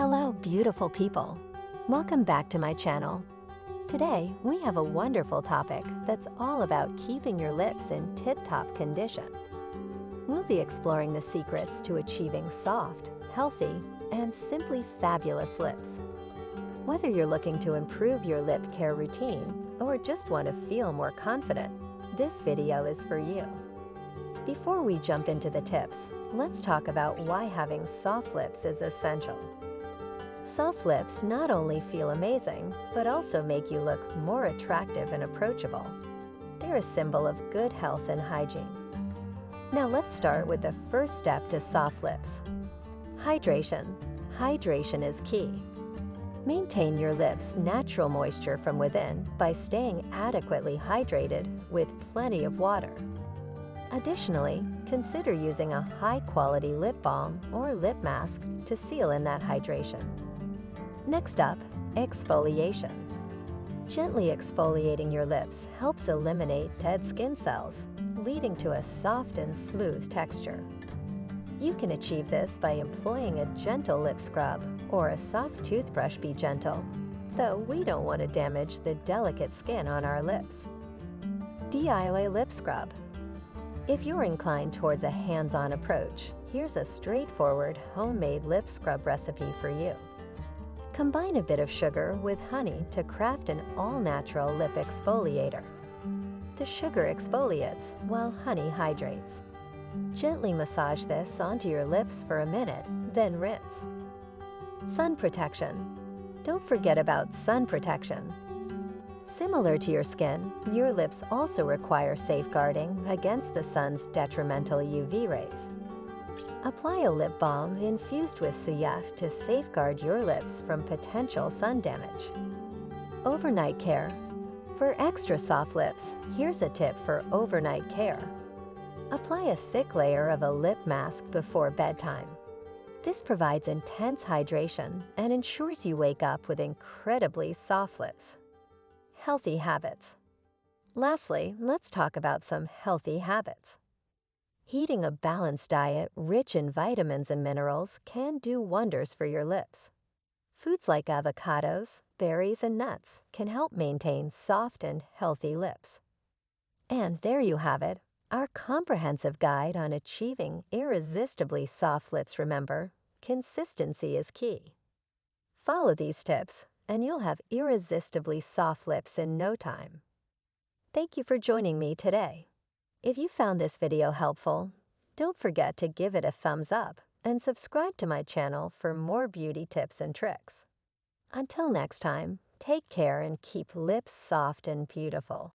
Hello, beautiful people. Welcome back to my channel. Today, we have a wonderful topic that's all about keeping your lips in tip-top condition. We'll be exploring the secrets to achieving soft, healthy, and simply fabulous lips. Whether you're looking to improve your lip care routine or just want to feel more confident, this video is for you. Before we jump into the tips, let's talk about why having soft lips is essential. Soft lips not only feel amazing, but also make you look more attractive and approachable. They're a symbol of good health and hygiene. Now let's start with the first step to soft lips. Hydration. Hydration is key. Maintain your lips' natural moisture from within by staying adequately hydrated with plenty of water. Additionally, consider using a high-quality lip balm or lip mask to seal in that hydration. Next up, exfoliation. Gently exfoliating your lips helps eliminate dead skin cells, leading to a soft and smooth texture. You can achieve this by employing a gentle lip scrub or a soft toothbrush. Be gentle, though we don't want to damage the delicate skin on our lips. DIY lip scrub. If you're inclined towards a hands-on approach, here's a straightforward homemade lip scrub recipe for you. Combine a bit of sugar with honey to craft an all-natural lip exfoliator. The sugar exfoliates while honey hydrates. Gently massage this onto your lips for a minute, then rinse. Sun protection. Don't forget about sun protection. Similar to your skin, your lips also require safeguarding against the sun's detrimental UV rays. Apply a lip balm infused with suya to safeguard your lips from potential sun damage. Overnight care. For extra soft lips, here's a tip for overnight care. Apply a thick layer of a lip mask before bedtime. This provides intense hydration and ensures you wake up with incredibly soft lips. Healthy habits. Lastly, let's talk about some healthy habits. Eating a balanced diet rich in vitamins and minerals can do wonders for your lips. Foods like avocados, berries, and nuts can help maintain soft and healthy lips. And there you have it, our comprehensive guide on achieving irresistibly soft lips. Remember, consistency is key. Follow these tips, and you'll have irresistibly soft lips in no time. Thank you for joining me today. If you found this video helpful, don't forget to give it a thumbs up and subscribe to my channel for more beauty tips and tricks. Until next time, take care and keep lips soft and beautiful.